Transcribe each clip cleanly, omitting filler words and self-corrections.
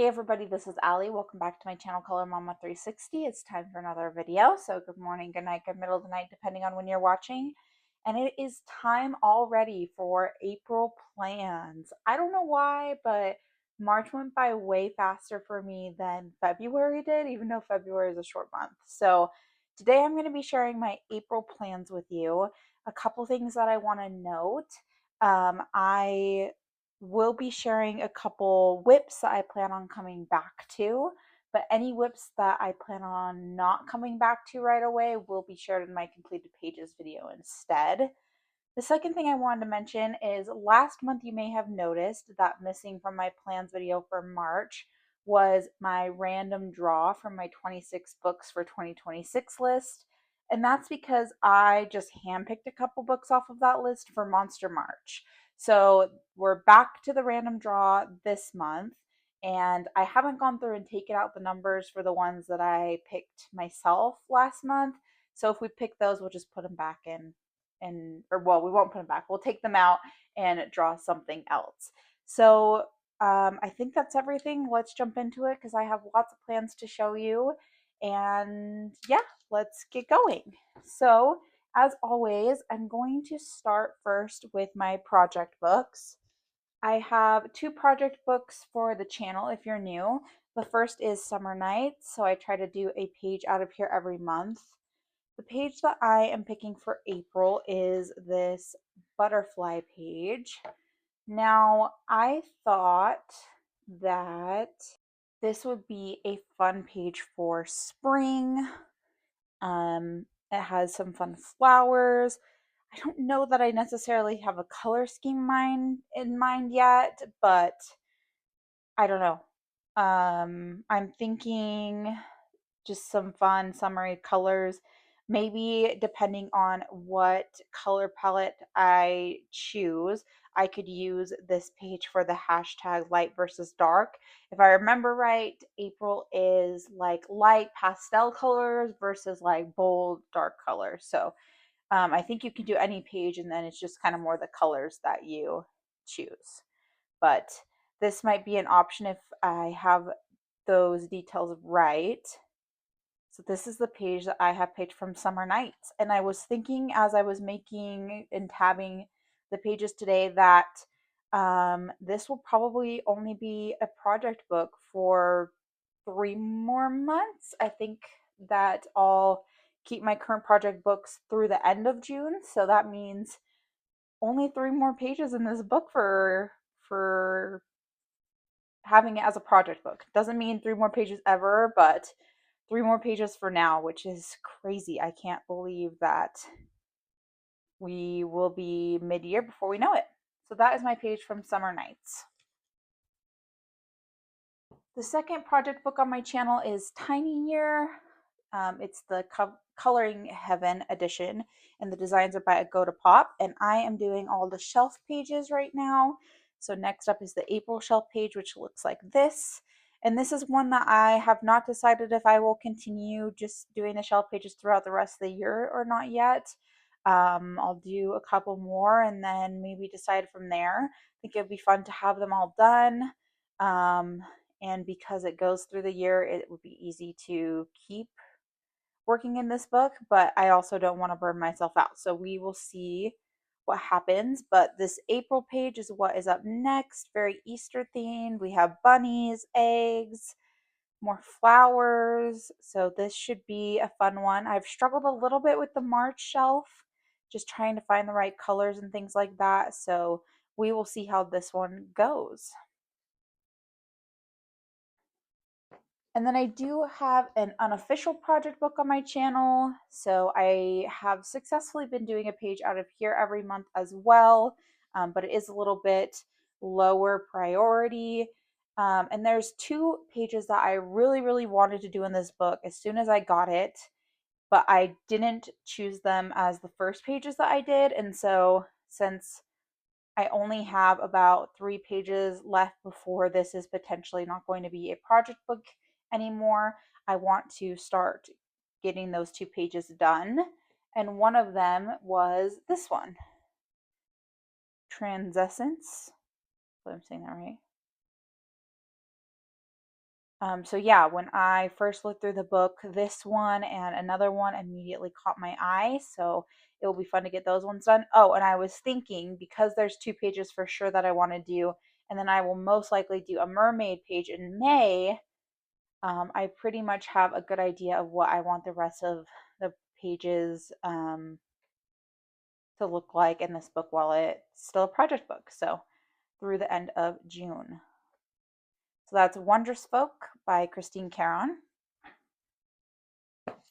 Hey everybody, this is Allie. Welcome back to my channel, Color Mama 360. It's time for another video. So good morning, good night, good middle of the night, depending on when you're watching. And it is time already for April plans. I don't know why, but March went by way faster for me than February did, even though February is a short month. So today I'm going to be sharing my April plans with you. A couple things that I want to note. I will be sharing a couple whips that I plan on coming back to, but any whips that I plan on not coming back to right away will be shared in my completed pages video instead. The second thing I wanted to mention is last month you may have noticed that missing from my plans video for March was my random draw from my 26 books for 2026 list. And that's because I just handpicked a couple books off of that list for Monster March. So we're back to the random draw this month. And I haven't gone through and taken out the numbers for the ones that I picked myself last month. So if we pick those, we'll just put them back in or well, we won't put them back. We'll take them out and draw something else. So I think that's everything. Let's jump into it because I have lots of plans to show you. And yeah, let's get going. So as always, I'm going to start first with my project books. I have two project books for the channel if you're new. The first is Summer Nights, so I try to do a page out of here every month. The page that I am picking for April is this butterfly page. Now, I thought that this would be a fun page for spring. It has some fun flowers. I don't know that I necessarily have a color scheme in mind yet, but I don't know. I'm thinking just some fun summery colors. Maybe depending on what color palette I choose, I could use this page for the hashtag light versus dark. If I remember right, April is like light pastel colors versus like bold dark colors. So I think you can do any page and then it's just kind of more the colors that you choose. But this might be an option if I have those details right. So this is the page that I have picked from Summer Nights. And I was thinking as I was making and tabbing the pages today that this will probably only be a project book for 3 more months. I think that I'll keep my current project books through the end of June. So that means only 3 more pages in this book for having it as a project book. Doesn't mean 3 more pages ever, but 3 more pages for now, which is crazy. I can't believe that we will be mid-year before we know it. So that is my page from Summer Nights. The second project book on my channel is Tiny Year. It's the Coloring Heaven edition, and the designs are by Go to Pop. And I am doing all the shelf pages right now. So next up is the April shelf page, which looks like this. And this is one that I have not decided if I will continue just doing the shelf pages throughout the rest of the year or not yet. I'll do a couple more and then maybe decide from there. I think it'd be fun to have them all done. And because it goes through the year, it would be easy to keep working in this book, but I also don't want to burn myself out. So we will see what happens. But this April page is what is up next. Very Easter themed. We have bunnies, eggs, more flowers. So this should be a fun one. I've struggled a little bit with the March shelf, just trying to find the right colors and things like that. So we will see how this one goes. And then I do have an unofficial project book on my channel. So I have successfully been doing a page out of here every month as well, but it is a little bit lower priority. And there's 2 pages that I really, really wanted to do in this book as soon as I got it, but I didn't choose them as the first pages that I did. And so since I only have about 3 pages left before this is potentially not going to be a project book anymore, I want to start getting those 2 pages done. And one of them was this one, Transcendence. If I'm saying that right. So yeah, when I first looked through the book, this one and another one immediately caught my eye. So it will be fun to get those ones done. Oh, and I was thinking because there's 2 pages for sure that I want to do, and then I will most likely do a mermaid page in May. I pretty much have a good idea of what I want the rest of the pages to look like in this book while it's still a project book. So through the end of June. So that's Wondrous Folk by Christine Caron.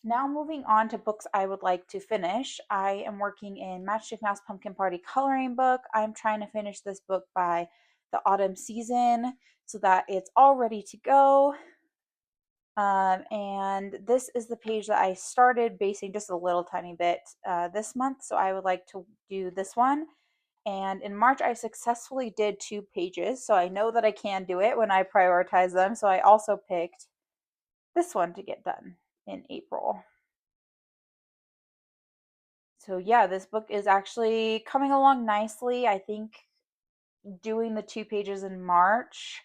Now moving on to books I would like to finish. I am working in Matchstick Mouse Pumpkin Party coloring book. I'm trying to finish this book by the autumn season so that it's all ready to go. And this is the page that I started basing just a little tiny bit this month. So I would like to do this one. And in March, I successfully did 2 pages. So I know that I can do it when I prioritize them. So I also picked this one to get done in April. So yeah, this book is actually coming along nicely. I think doing the 2 pages in March,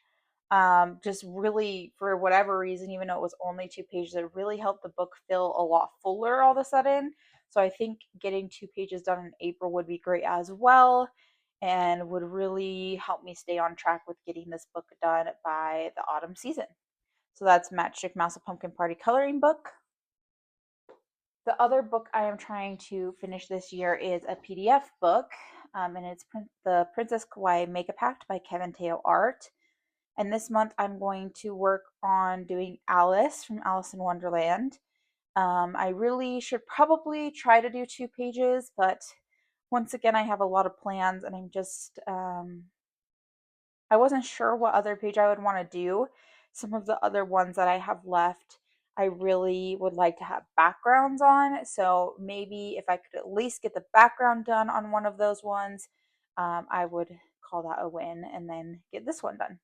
just really for whatever reason, even though it was only 2 pages, it really helped the book feel a lot fuller all of a sudden. So I think getting 2 pages done in April would be great as well, and would really help me stay on track with getting this book done by the autumn season. So that's Matchstick Mouse a Pumpkin Party coloring book. The other book I am trying to finish this year is a PDF book, and it's The Princess Kawaii Make a Pact by Kevin Teo Art. And this month I'm going to work on doing Alice from Alice in Wonderland. I really should probably try to do 2 pages, but once again, I have a lot of plans and I'm just I wasn't sure what other page I would want to do. Some of the other ones that I have left, I really would like to have backgrounds on. So maybe if I could at least get the background done on one of those ones, I would call that a win and then get this one done.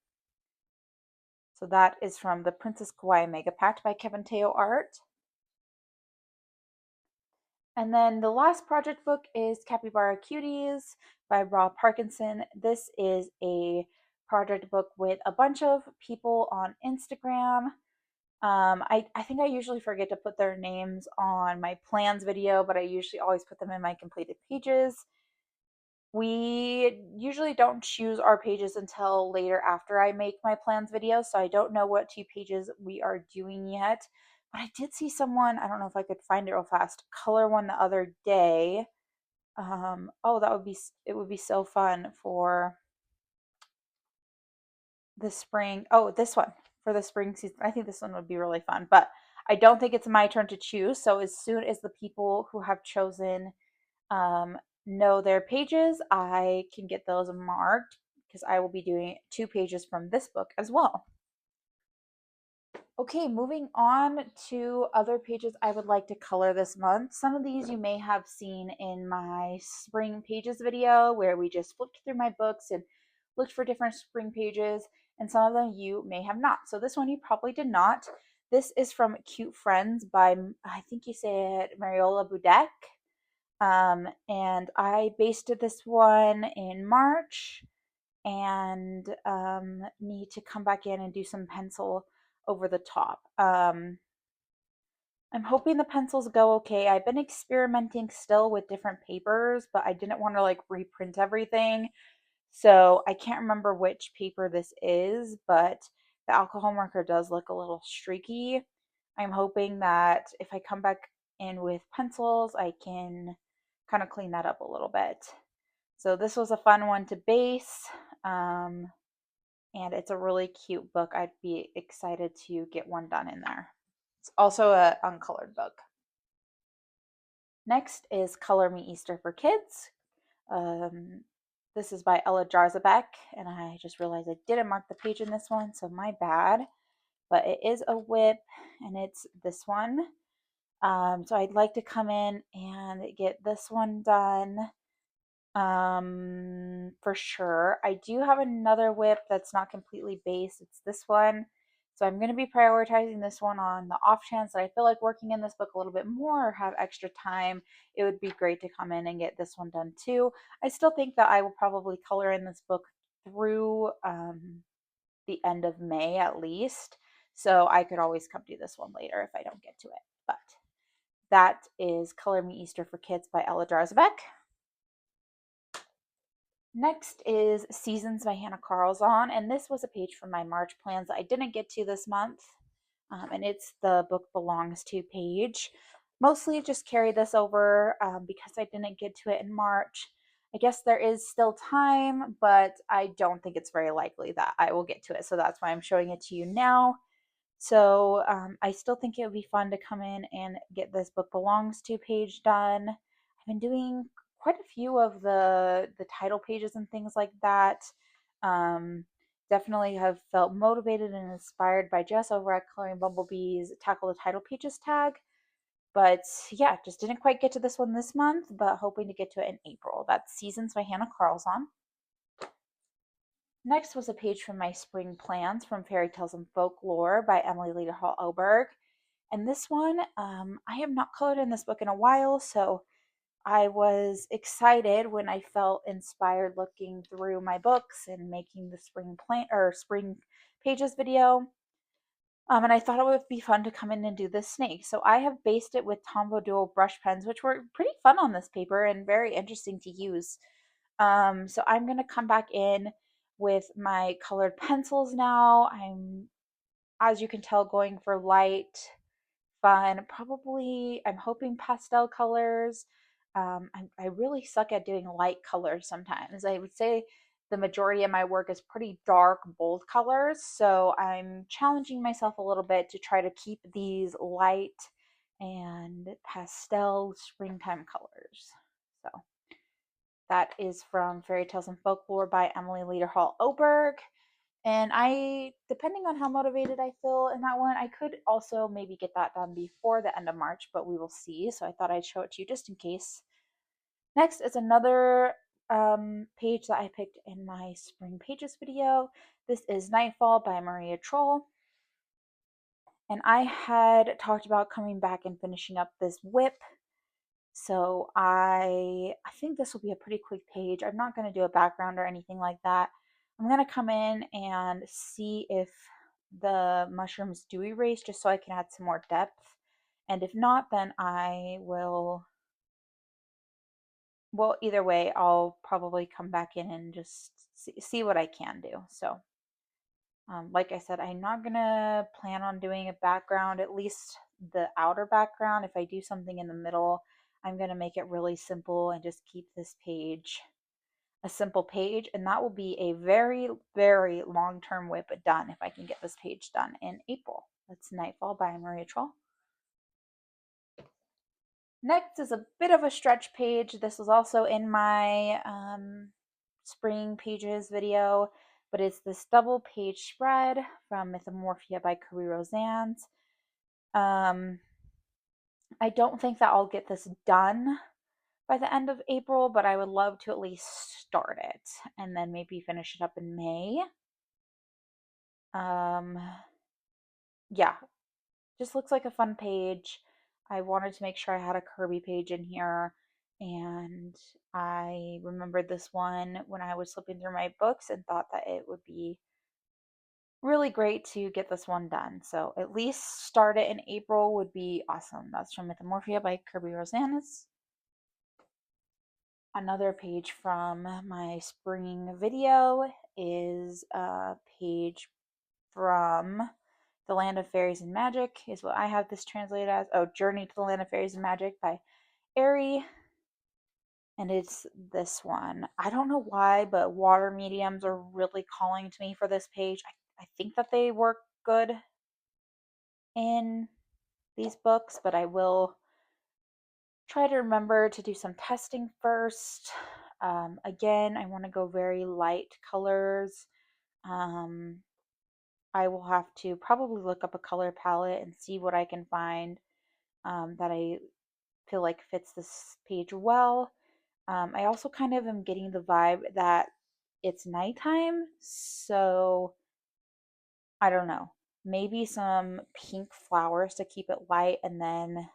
So that is from the Princess Kawaii Mega Pact by Kevin Teo Art. And then the last project book is Capybara Cuties by Rob Parkinson. This is a project book with a bunch of people on Instagram. I think I usually forget to put their names on my plans video, but I usually always put them in my completed pages. We usually don't choose our pages until later after I make my plans video, so I don't know what 2 pages we are doing yet. But I did see someone, I don't know if I could find it real fast, color one the other day. Oh, it would be so fun for the spring. Oh, this one for the spring season. I think this one would be really fun, but I don't think it's my turn to choose. So as soon as the people who have chosen um, know their pages, I can get those marked because I will be doing 2 pages from this book as well. Okay, moving on to other pages I would like to color this month. Some of these you may have seen in my spring pages video where we just flipped through my books and looked for different spring pages, and some of them you may have not. So this one you probably did not. This is from Cute Friends by, I think you say it, Mariola Budek. And I basted this one in March and need to come back in and do some pencil over the top. I'm hoping the pencils go okay. I've been experimenting still with different papers, but I didn't want to like reprint everything. So I can't remember which paper this is, but the alcohol marker does look a little streaky. I'm hoping that if I come back in with pencils, I can kind of clean that up a little bit. So this was a fun one to base, and it's a really cute book. I'd be excited to get one done in there. It's also an uncolored book. Next is Color Me Easter for Kids. Um, this is by Ella Jarzabek, and I just realized I didn't mark the page in this one, so my bad. But it is a whip, and it's this one. So I'd like to come in and get this one done for sure. I do have another whip that's not completely based. It's this one. So I'm going to be prioritizing this one on the off chance that I feel like working in this book a little bit more or have extra time. It would be great to come in and get this one done too. I still think that I will probably color in this book through the end of May at least. So I could always come do this one later if I don't get to it. But that is Color Me Easter for Kids by Ella Jarzobeck. Next is Seasons by Hannah Carlzon, and this was a page from my March plans that I didn't get to this month, and it's the book belongs to page. Mostly just carry this over because I didn't get to it in March. I guess there is still time, but I don't think it's very likely that I will get to it, so that's why I'm showing it to you now. So I still think it would be fun to come in and get this book belongs to page done. I've been doing quite a few of the title pages and things like that. Definitely have felt motivated and inspired by Jess over at Coloring Bumblebees Tackle the Title Pages tag. But yeah, just didn't quite get to this one this month, but hoping to get to it in April. That's Seasons by Hannah Carlzon. Next was a page from my spring plans from Fairy Tales and Folklore by Emily Leda Hall Oberg. And this one, I have not colored in this book in a while, so I was excited when I felt inspired looking through my books and making the spring pages video. And I thought it would be fun to come in and do this snake. So I have based it with Tombow Duo brush pens, which were pretty fun on this paper and very interesting to use. So I'm going to come back in with my colored pencils now. I'm, as you can tell, going for light, fun, probably, I'm hoping pastel colors. I really suck at doing light colors sometimes. I would say the majority of my work is pretty dark, bold colors. So I'm challenging myself a little bit to try to keep these light and pastel springtime colors. So that is from Fairy Tales and Folklore by Emily Leda Hall Oberg. And depending on how motivated I feel in that one, I could also maybe get that done before the end of March, but we will see. So I thought I'd show it to you just in case. Next is another page that I picked in my Spring Pages video. This is Nightfall by Maria Troll. And I had talked about coming back and finishing up this whip. So I think this will be a pretty quick page. I'm not going to do a background or anything like that. I'm going to come in and see if the mushrooms do erase just so I can add some more depth. And if not, then I will, well, either way, I'll probably come back in and just see what I can do. So, like I said, I'm not going to plan on doing a background, at least the outer background. If I do something in the middle, I'm going to make it really simple and just keep this page a simple page, and that will be a very, very long-term whip done if I can get this page done in April. That's Nightfall by Maria Troll. Next is a bit of a stretch page. This was also in my spring pages video, but it's this double page spread from Mythomorphia by Carrie Rosannes. I don't think that I'll get this done by the end of April, but I would love to at least start it and then maybe finish it up in May. Yeah, just looks like a fun page. I wanted to make sure I had a Kirby page in here, and I remembered this one when I was flipping through my books and thought that it would be really great to get this one done. So at least start it in April would be awesome. That's from Mythomorphia by Kirby Rosannes. Another page from my spring video is a page from The Land of Fairies and Magic, is what I have this translated as. Oh, Journey to the Land of Fairies and Magic by Ari. And it's this one. I don't know why, but water mediums are really calling to me for this page. I think that they work good in these books, but I will try to remember to do some testing first. Again, I want to go very light colors. I will have to probably look up a color palette and see what I can find that I feel like fits this page well. I also kind of am getting the vibe that it's nighttime, so I don't know. Maybe some pink flowers to keep it light, and then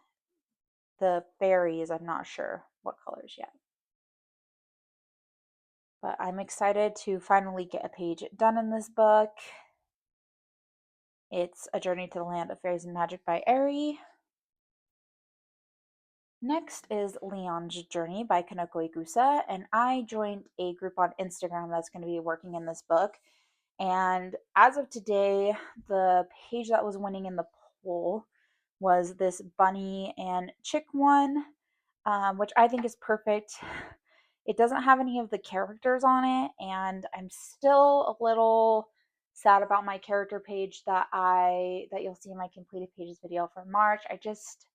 the fairies, I'm not sure what colors yet. But I'm excited to finally get a page done in this book. It's A Journey to the Land of Fairies and Magic by Eri. Next is Leon's Journey by Kanoko Igusa, and I joined a group on Instagram that's going to be working in this book. And as of today, the page that was winning in the poll was this bunny and chick one, which I think is perfect. It doesn't have any of the characters on it, and I'm still a little sad about my character page that you'll see in my completed pages video for March. I just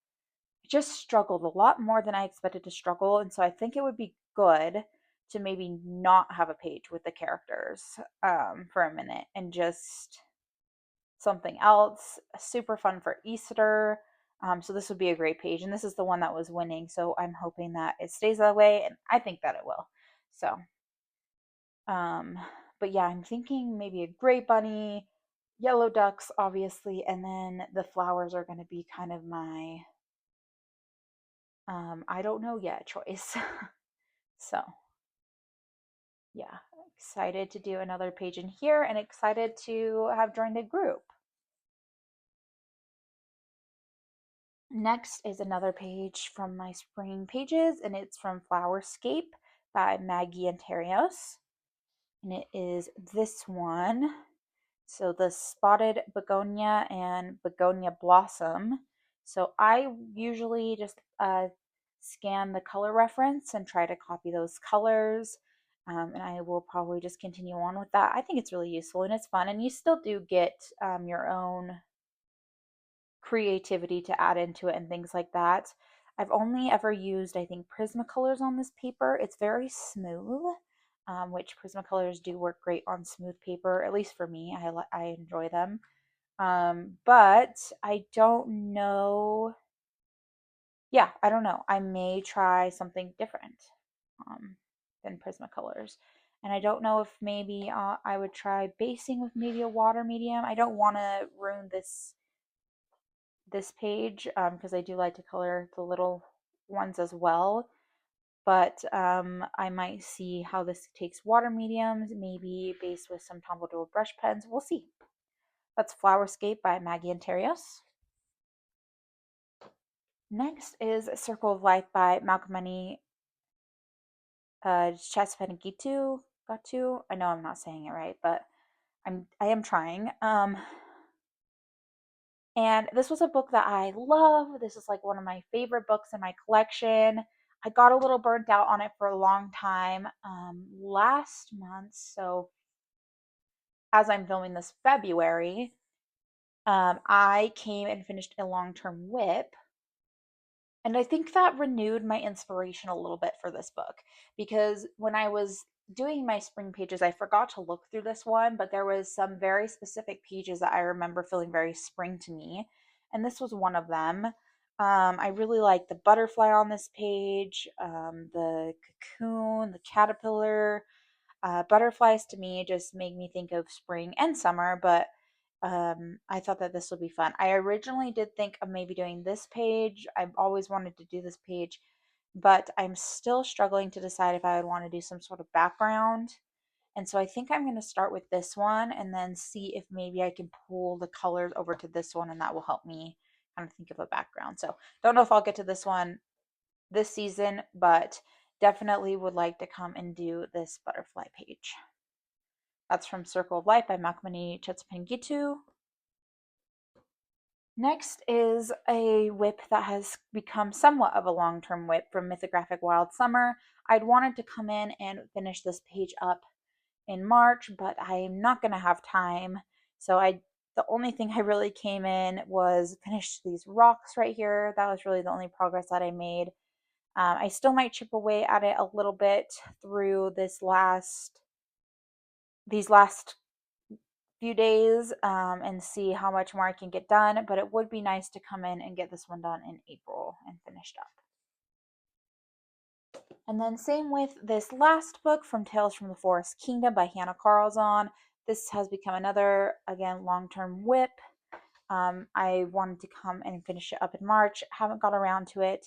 struggled a lot more than I expected to struggle, and so I think it would be good to maybe not have a page with the characters for a minute and just something else. Super fun for Easter. So this would be a great page, and this is the one that was winning. So I'm hoping that it stays that way, and I think that it will. So, um, but yeah, I'm thinking maybe a gray bunny, yellow ducks, obviously, and then the flowers are going to be kind of my I don't know yet choice. So yeah, excited to do another page in here and excited to have joined a group. Next is another page from my spring pages, and it's from Flowerscape by Maggie and Terios. And it is this one. So the spotted begonia and begonia blossom. So I usually just scan the color reference and try to copy those colors. And I will probably just continue on with that. I think it's really useful and it's fun. And you still do get your own creativity to add into it and things like that. I've only ever used, I think, Prismacolors on this paper. It's very smooth, which Prismacolors do work great on smooth paper, at least for me. I enjoy them. But I don't know. Yeah, I don't know. I may try something different than Prismacolors. And I don't know if maybe I would try basing with maybe a water medium. I don't want to ruin this page because I do like to color the little ones as well. But I might see how this takes water mediums, maybe based with some Tombow Duo brush pens. We'll see. That's Flowerscape by Maggie and Terios. Next is Circle of Life by Malcolmani Chespenagitu. I know I'm not saying it right, but I am trying. And this was a book that I love. This is like one of my favorite books in my collection. I got a little burnt out on it for a long time last month. So, as I'm filming this February, I came and finished a long term whip. And I think that renewed my inspiration a little bit for this book because when I was doing my spring pages, I forgot to look through this one, but there was some very specific pages that I remember feeling very spring to me, and this was one of them. I really like the butterfly on this page, the cocoon, the caterpillar. Butterflies to me just make me think of spring and summer, but I thought that this would be fun. I originally did think of maybe doing this page. I've always wanted to do this page, but I'm still struggling to decide if I would want to do some sort of background. And so I think I'm going to start with this one and then see if maybe I can pull the colors over to this one and that will help me kind of think of a background. So don't know if I'll get to this one this season, but definitely would like to come and do this butterfly page. That's from Circle of Life by Makmani Chetsupengitu. Next is a whip that has become somewhat of a long-term whip from Mythographic Wild Summer. I'd wanted to come in and finish this page up in March, but I'm not going to have time. So the only thing I really came in was finish these rocks right here. That was really the only progress that I made. I still might chip away at it a little bit through these last few days and see how much more I can get done, but it would be nice to come in and get this one done in April and finished up. And then same with this last book from Tales from the Forest Kingdom by Hannah Carlzon. This has become another, again, long-term whip. I wanted to come and finish it up in March. Haven't got around to it.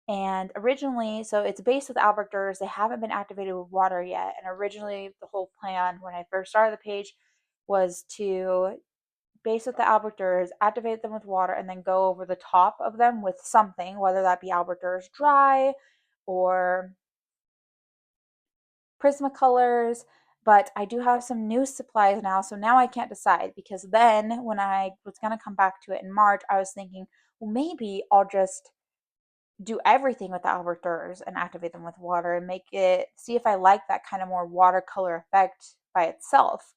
And originally, so it's based with Albert Durers. They haven't been activated with water yet. And originally, the whole plan when I first started the page was to base with the Albertures, activate them with water, and then go over the top of them with something, whether that be Albertures dry or Prismacolors. But I do have some new supplies now, so now I can't decide, because then when I was going to come back to it in March, I was thinking, well, maybe I'll just do everything with the Albertures and activate them with water and make it, see if I like that kind of more watercolor effect by itself.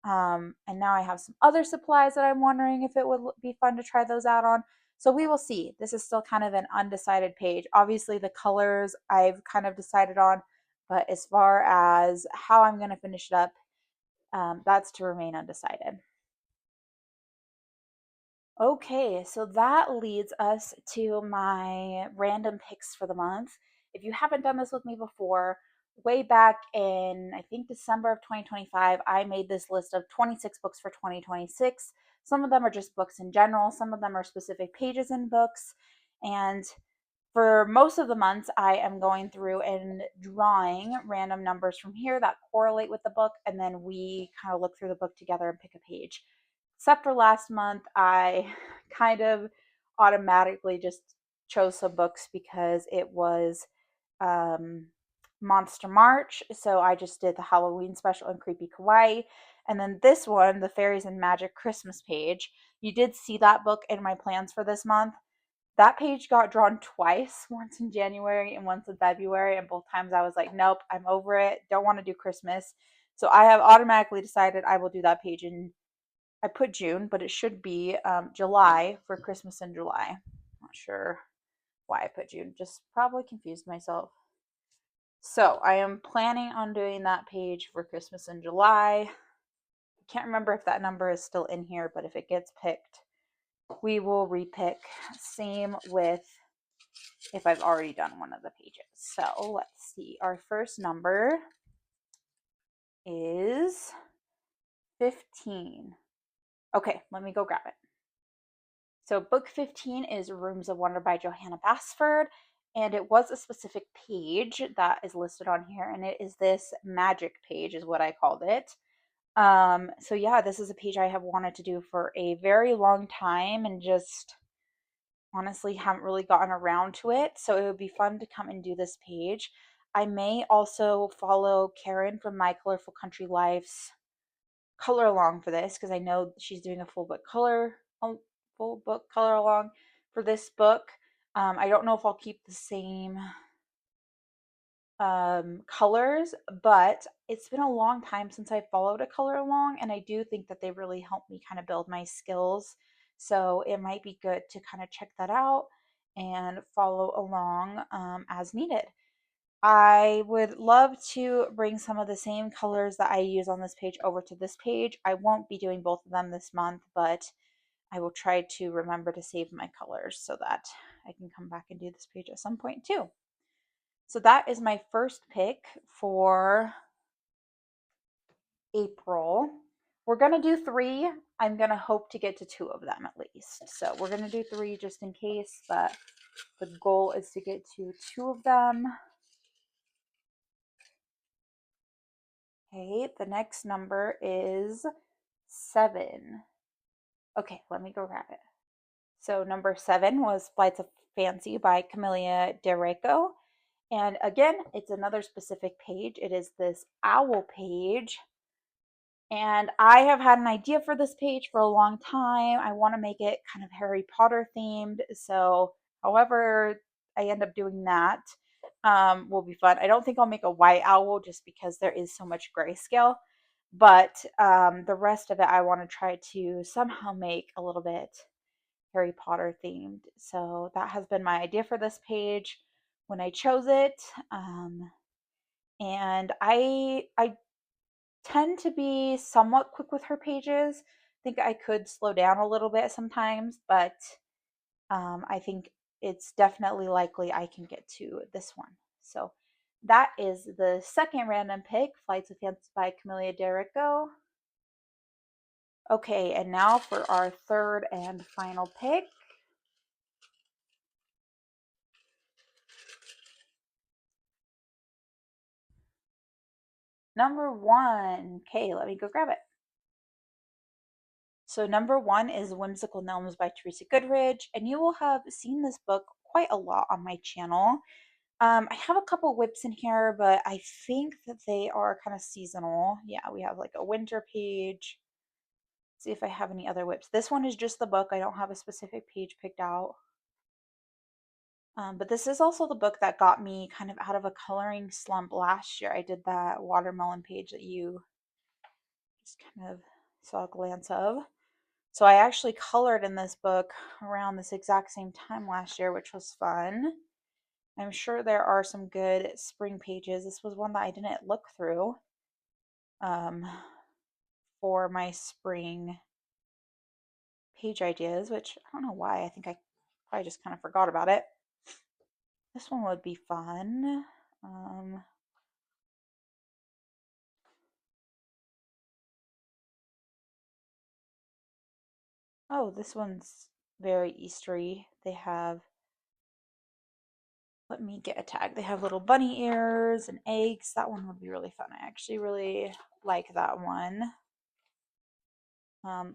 And now I have some other supplies that I'm wondering if it would be fun to try those out on. So we will see. This is still kind of an undecided page. Obviously, the colors I've kind of decided on, but as far as how I'm going to finish it up, that's to remain undecided. Okay, so that leads us to my random picks for the month. If you haven't done this with me before, way back in, I think, December of 2025, I made this list of 26 books for 2026. Some of them are just books in general, some of them are specific pages in books. And for most of the months, I am going through and drawing random numbers from here that correlate with the book, and then we kind of look through the book together and pick a page. Except for last month, I kind of automatically just chose some books because it was Monster March. So I just did the Halloween special and Creepy Kawaii. And then this one, the Fairies and Magic Christmas page. You did see that book in my plans for this month. That page got drawn twice, once in January and once in February. And both times I was like, nope, I'm over it. Don't want to do Christmas. So I have automatically decided I will do that page in, I put June, but it should be July for Christmas in July. Not sure why I put June, just probably confused myself. So I am planning on doing that page for Christmas in July. I can't remember if that number is still in here, but if it gets picked, we will repick. Same with if I've already done one of the pages. So let's see. Our first number is 15. Okay, let me go grab it. So book 15 is Rooms of Wonder by Johanna Basford, and it was a specific page that is listed on here, and it is this magic page is what I called it. So yeah, this is a page I have wanted to do for a very long time and just honestly haven't really gotten around to it. So it would be fun to come and do this page. I may also follow Karen from My Colorful Country Life's color along for this, because I know she's doing a full book color along for this book. I don't know if I'll keep the same colors, but it's been a long time since I followed a color along, and I do think that they really helped me kind of build my skills. So it might be good to kind of check that out and follow along as needed. I would love to bring some of the same colors that I use on this page over to this page. I won't be doing both of them this month, but I will try to remember to save my colors so that I can come back and do this page at some point too. So that is my first pick for April. We're going to do 3. I'm going to hope to get to 2 of them at least. So we're going to do 3 just in case, but the goal is to get to 2 of them. Okay, the next number is 7. Okay, let me go grab it. So number 7 was Flights of Fancy by Camellia D'Errico. And again, it's another specific page. It is this owl page. And I have had an idea for this page for a long time. I want to make it kind of Harry Potter themed. So however I end up doing that will be fun. I don't think I'll make a white owl just because there is so much grayscale. But the rest of it I want to try to somehow make a little bit Harry Potter themed. So that has been my idea for this page when I chose it. And I tend to be somewhat quick with her pages. I think I could slow down a little bit sometimes, but I think it's definitely likely I can get to this one. So that is the second random pick, Flights of Fancy by Camellia D'Errico. Okay, and now for our third and final pick. Number 1. Okay, let me go grab it. So number one is Whimsical Gnomes by Teresa Goodridge, and you will have seen this book quite a lot on my channel. I have a couple whips in here, but I think that they are kind of seasonal. Yeah, we have like a winter page. See if I have any other whips. This one is just the book. I don't have a specific page picked out. But this is also the book that got me kind of out of a coloring slump last year. I did that watermelon page that you just kind of saw a glance of. So I actually colored in this book around this exact same time last year, which was fun. I'm sure there are some good spring pages. This was one that I didn't look through um, for my spring page ideas, which I don't know why. I think I probably just kind of forgot about it. This one would be fun. Oh, this one's very Eastery. They have, let me get a tag. They have little bunny ears and eggs. That one would be really fun. I actually really like that one.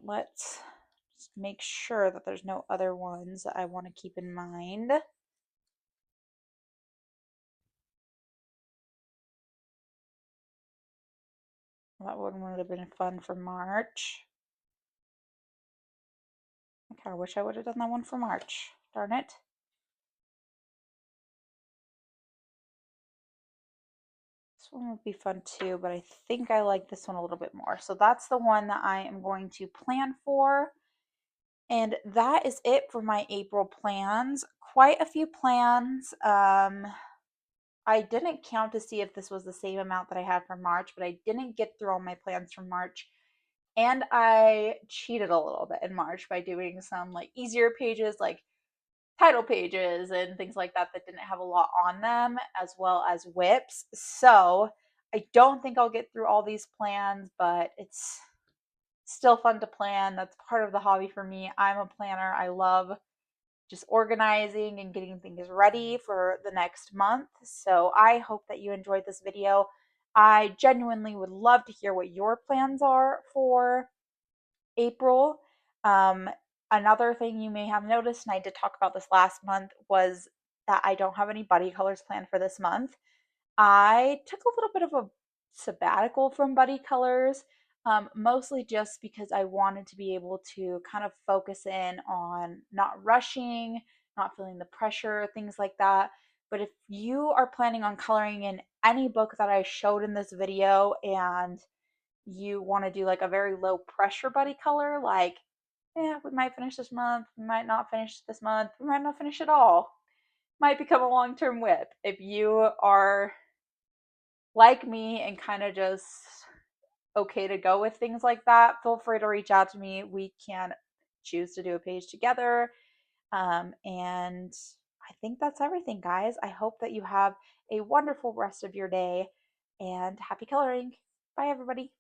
Let's just make sure that there's no other ones that I want to keep in mind. That one would have been fun for March. I kind of wish I would have done that one for March. Darn it. This one would be fun too, but I think I like this one a little bit more. So that's the one that I am going to plan for. And that is it for my April plans. Quite a few plans. I didn't count to see if this was the same amount that I had for March, but I didn't get through all my plans for March. And I cheated a little bit in March by doing some like easier pages, like title pages and things like that that didn't have a lot on them, as well as whips. So I don't think I'll get through all these plans, but it's still fun to plan. That's part of the hobby for me. I'm a planner. I love just organizing and getting things ready for the next month. So I hope that you enjoyed this video. I genuinely would love to hear what your plans are for April. Um, Another thing you may have noticed, and I did talk about this last month, was that I don't have any buddy colors planned for this month. I took a little bit of a sabbatical from buddy colors, mostly just because I wanted to be able to kind of focus in on not rushing, not feeling the pressure, things like that. But if you are planning on coloring in any book that I showed in this video and you want to do like a very low pressure buddy color, like, yeah, we might finish this month, we might not finish this month, we might not finish at all, might become a long term whip. If you are like me and kind of just okay to go with things like that, feel free to reach out to me. We can choose to do a page together. And I think that's everything, guys. I hope that you have a wonderful rest of your day and happy coloring. Bye, everybody.